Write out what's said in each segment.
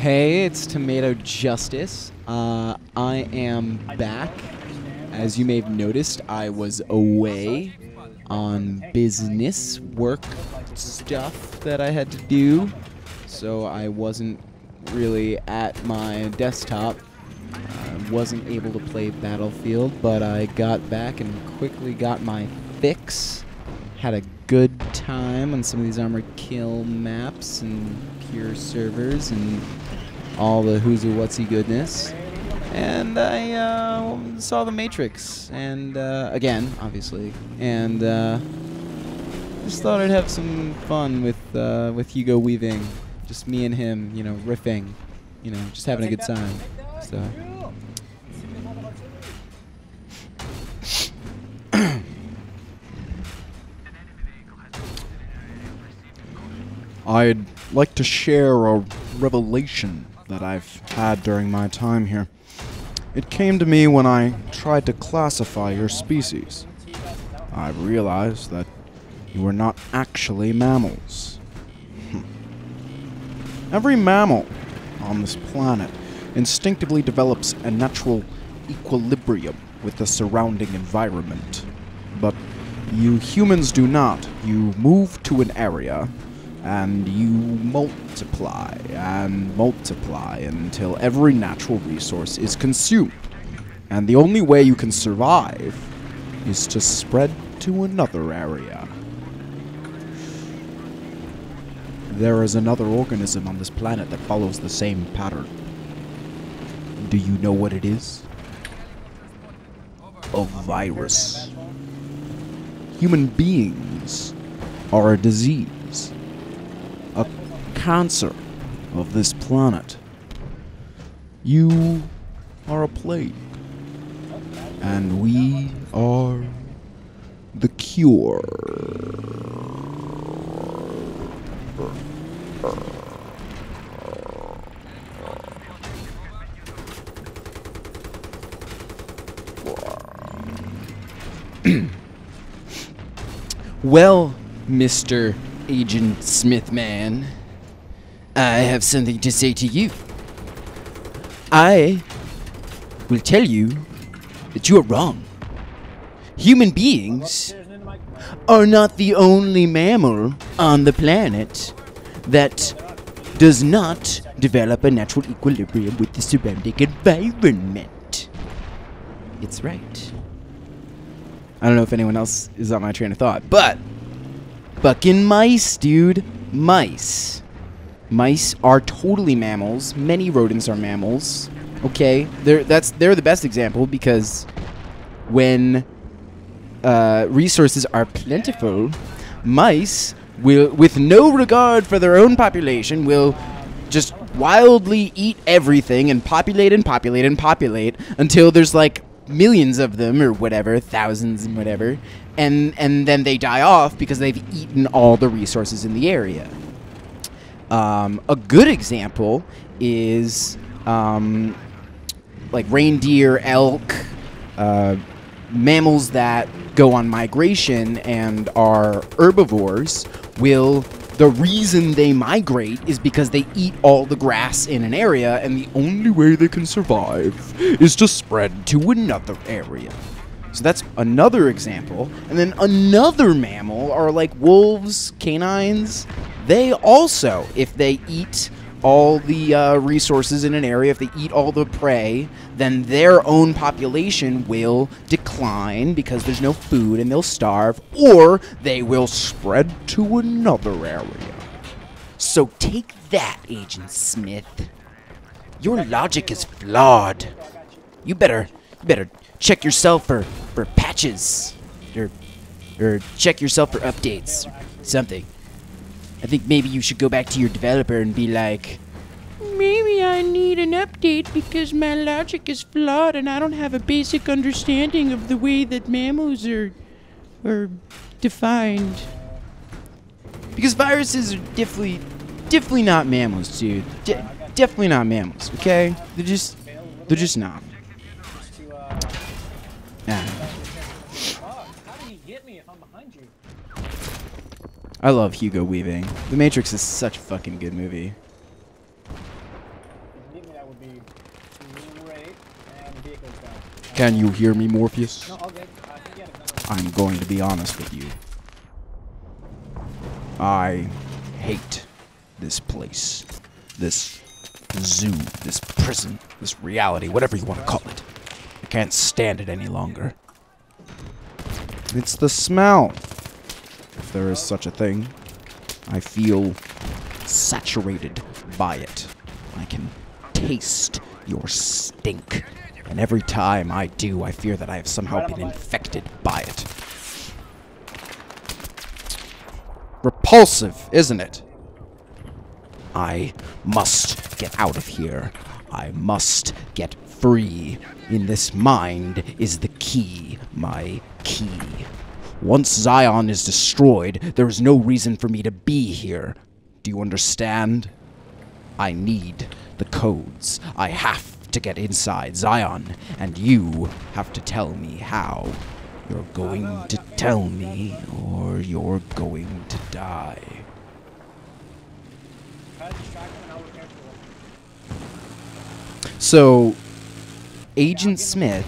Hey, it's Tomato Justice. I am back. As you may have noticed, I was away on business work stuff that I had to do, so I wasn't really at my desktop. I wasn't able to play Battlefield, but I got back and quickly got my fix. Had a good time on some of these Armored Kill maps and pure servers and all the who's-a what's-y goodness. And I saw The Matrix, and again, obviously, and just thought I'd have some fun with Hugo Weaving, just me and him, you know, riffing, you know, just having a good time. So. I'd like to share a revelation that I've had during my time here. It came to me when I tried to classify your species. I realized that you were not actually mammals. Every mammal on this planet instinctively develops a natural equilibrium with the surrounding environment. But you humans do not. You move to an area and you multiply and multiply until every natural resource is consumed. And the only way you can survive is to spread to another area. There is another organism on this planet that follows the same pattern. Do you know what it is? A virus. Human beings are a disease. A cancer of this planet. You are a plague. And we are the cure. Well, Mr. Agent Smithman, I have something to say to you. I will tell you that you are wrong. Human beings are not the only mammal on the planet that does not develop a natural equilibrium with the surrounding environment. It's right. I don't know if anyone else is on my train of thought, but fucking mice, dude. Mice. Mice are totally mammals. Many rodents are mammals. Okay, they're the best example because when resources are plentiful, mice will, with no regard for their own population, will just wildly eat everything and populate and populate and populate until there's like millions of them or whatever, thousands and whatever, and then they die off because they've eaten all the resources in the area. A good example is like reindeer, elk, mammals that go on migration and are herbivores will... The reason they migrate is because they eat all the grass in an area, and the only way they can survive is to spread to another area. So that's another example. And then another mammal are like wolves, canines. They also, if they eat all the resources in an area, if they eat all the prey, then their own population will decline because there's no food and they'll starve, or they will spread to another area. So take that, Agent Smith. Your logic is flawed. You better check yourself for patches, or check yourself for updates, or something. I think maybe you should go back to your developer and be like, maybe I need an update because my logic is flawed and I don't have a basic understanding of the way that mammals are defined. Because viruses are definitely not mammals, dude. Definitely not mammals, okay? They're just not. I love Hugo Weaving. The Matrix is such a fucking good movie. would be great. And vehicles down. Can you hear me, Morpheus? No, all good. I think you had a gun. I'm going to be honest with you. I hate this place. This zoo, this prison, this reality, whatever you want to call it. I can't stand it any longer. It's the smell. If there is such a thing. I feel saturated by it. I can taste your stink. And every time I do, I fear that I have somehow been infected by it. Repulsive, isn't it? I must get out of here. I must get free. In this mind is the key, my key. Once Zion is destroyed, there is no reason for me to be here. Do you understand? I need the codes. I have to get inside Zion, and you have to tell me how. You're going to tell me, or you're going to die. So, Agent Smith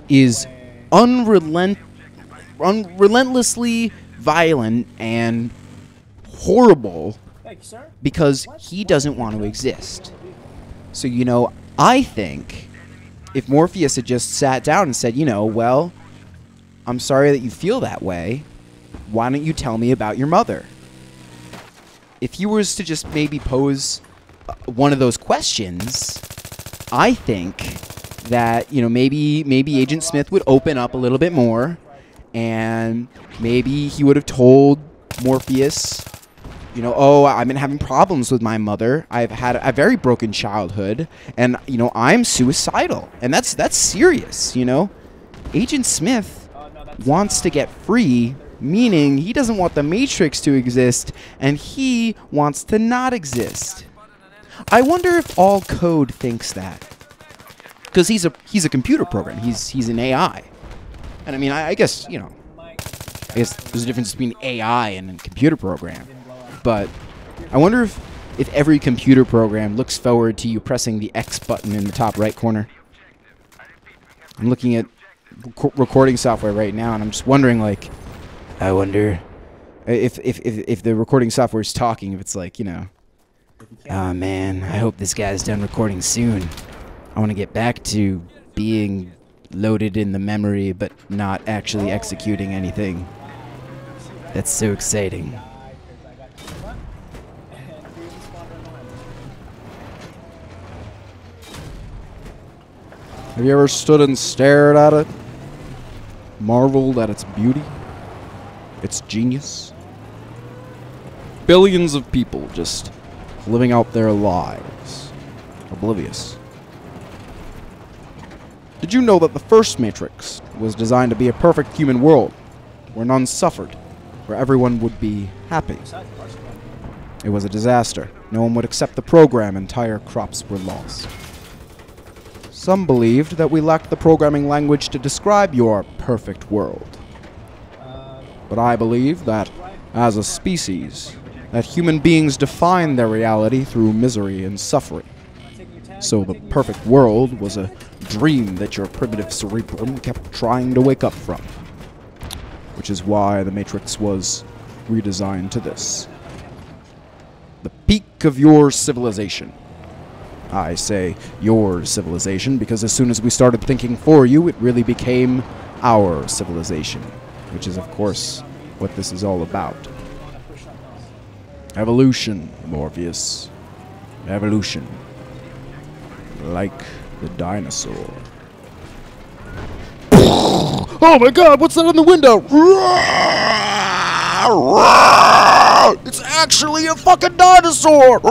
is unrelentlessly violent and horrible because he doesn't want to exist. So, you know, I think if Morpheus had just sat down and said, you know, well, I'm sorry that you feel that way. Why don't you tell me about your mother? If he was to just maybe pose one of those questions, I think that, you know, maybe Agent Smith would open up a little bit more, and maybe he would have told Morpheus, you know, oh, I've been having problems with my mother. I've had a very broken childhood, and, you know, I'm suicidal, and that's serious, you know. Agent Smith wants to get free, meaning he doesn't want the Matrix to exist, and he wants to not exist. I wonder if all code thinks that. Because he's a computer program. He's an AI. And I mean, I guess, you know, I guess there's a difference between AI and a computer program. But I wonder if every computer program looks forward to you pressing the X button in the top right corner. I'm looking at recording software right now, and I'm just wondering, like, I wonder if the recording software is talking, if it's like, you know, oh man, I hope this guy's done recording soon. I want to get back to being loaded in the memory, but not actually executing anything. That's so exciting. Have you ever stood and stared at it? Marveled at its beauty? Its genius? Billions of people just living out their lives, oblivious. Did you know that the first Matrix was designed to be a perfect human world, where none suffered, where everyone would be happy? It was a disaster. No one would accept the program. Entire crops were lost. Some believed that we lacked the programming language to describe your perfect world. But I believe that, as a species, that human beings define their reality through misery and suffering. So the perfect world was a dream that your primitive cerebrum kept trying to wake up from. Which is why the Matrix was redesigned to this. The peak of your civilization. I say your civilization because as soon as we started thinking for you, it really became our civilization. Which is, of course, what this is all about. Evolution, Morpheus. Evolution. Like the dinosaur. Oh my god, what's that on the window? It's actually a fucking dinosaur! Oh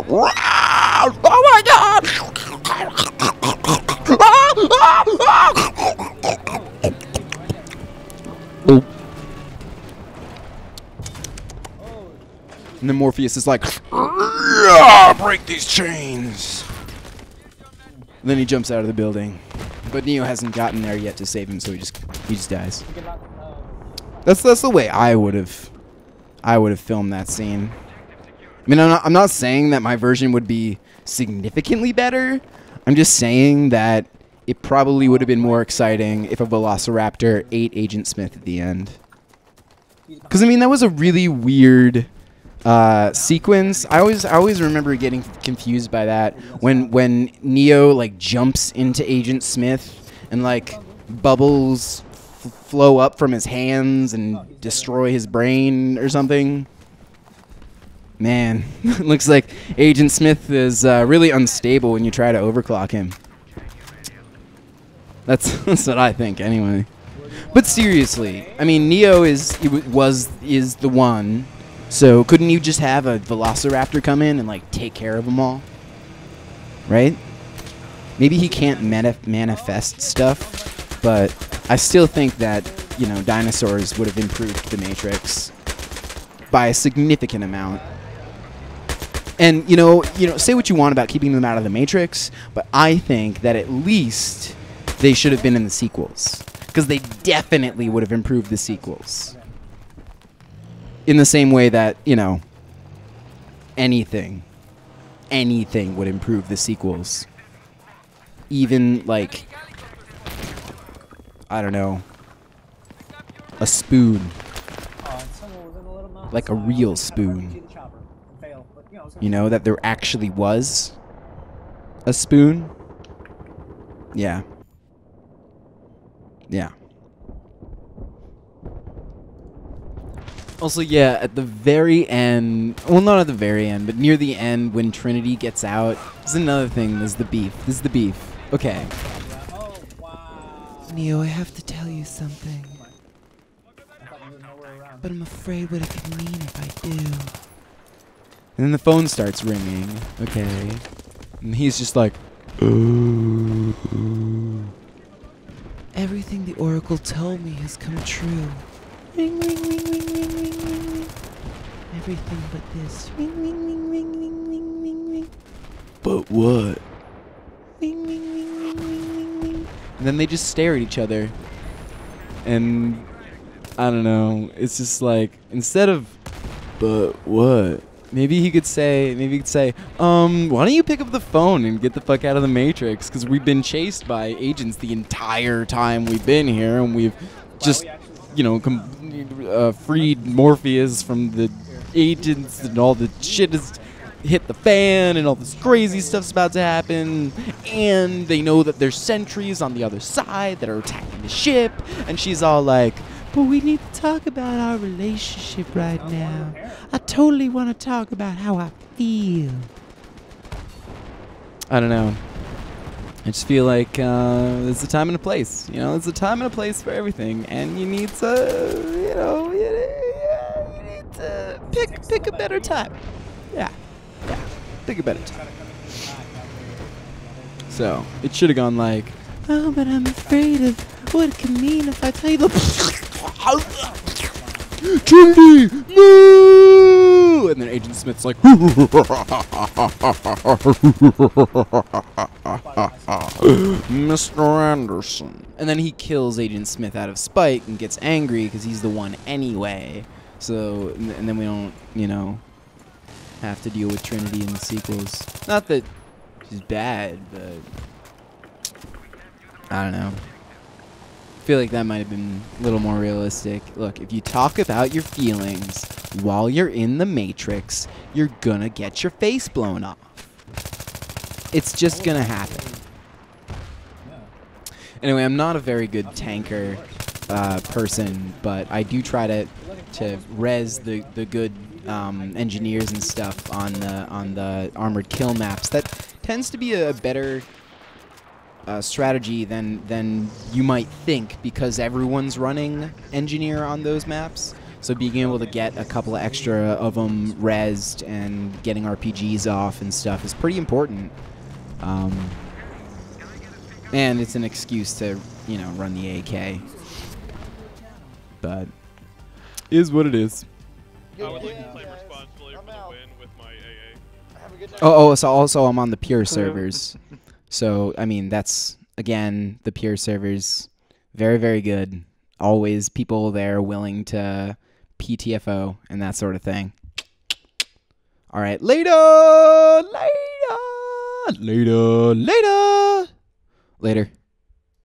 my god! Oh. And then Morpheus is like, break these chains. And then he jumps out of the building. But Neo hasn't gotten there yet to save him, so he just dies. That's the way I would have filmed that scene. I mean, I'm not saying that my version would be significantly better. I'm just saying that it probably would have been more exciting if a Velociraptor ate Agent Smith at the end. Because, I mean, that was a really weird sequence. I always remember getting confused by that when Neo, like, jumps into Agent Smith and, like, bubbles flow up from his hands and destroy his brain or something. Man, looks like Agent Smith is really unstable when you try to overclock him. That's what I think, anyway. But seriously, I mean, Neo is the one. So couldn't you just have a Velociraptor come in and like take care of them all? Right? Maybe he can't manifest stuff, but I still think that, you know, dinosaurs would have improved the Matrix by a significant amount. And you know, say what you want about keeping them out of the Matrix, but I think that at least they should have been in the sequels, because they definitely would have improved the sequels. In the same way that, you know, anything would improve the sequels. Even, like, I don't know, a spoon. Like a real spoon. You know, that there actually was a spoon. Yeah. Yeah. Also, yeah, at the very end, well, not at the very end, but near the end when Trinity gets out, there's another thing, there's the beef. This is the beef. Okay. Neo, I have to tell you something. But I'm afraid what it could mean if I do. And then the phone starts ringing. Okay. And he's just like, everything the Oracle told me has come true. Ring, ring, ring, ring, ring, ring, ring, ring. Everything but this. Ring, ring, ring, ring, ring, ring, ring, ring. But what? Ring, ring, ring, ring, ring, ring, ring. And then they just stare at each other. And I don't know. It's just like, instead of, but what? Maybe he could say, why don't you pick up the phone and get the fuck out of the Matrix? Because we've been chased by agents the entire time we've been here, and we've just, you know, freed Morpheus from the agents, and all the shit has hit the fan, and all this crazy stuff's about to happen, and they know that there's sentries on the other side that are attacking the ship, and she's all like, but we need to talk about our relationship right now. I totally want to talk about how I feel. I don't know. I just feel like there's a time and a place. You know, there's a time and a place for everything, and you need to, you know, you need to pick a better time. Yeah, pick a better time. So it should have gone like, oh, but I'm afraid of what it can mean if I tell you the. Trinity, no! And then Agent Smith's like, Mr. Anderson. And then he kills Agent Smith out of spite and gets angry because he's the one anyway. So, and then we don't, you know, have to deal with Trinity in the sequels. Not that she's bad, but I don't know. I feel like that might have been a little more realistic. Look, if you talk about your feelings while you're in the Matrix, you're gonna get your face blown off. It's just gonna happen. Anyway, I'm not a very good tanker person, but I do try to res the good engineers and stuff on the armored kill maps. That tends to be a better strategy than you might think, because everyone's running engineer on those maps. So being able to get a couple of extra of them rezzed and getting RPGs off and stuff is pretty important. And it's an excuse to, you know, run the AK. But is what it is. I would like to claim responsibility for the win with my AA. Oh, so also I'm on the pure servers. So, I mean, that's, again, the pure servers, very, very good. Always people there willing to PTFO and that sort of thing. All right, later, later, later, later, later.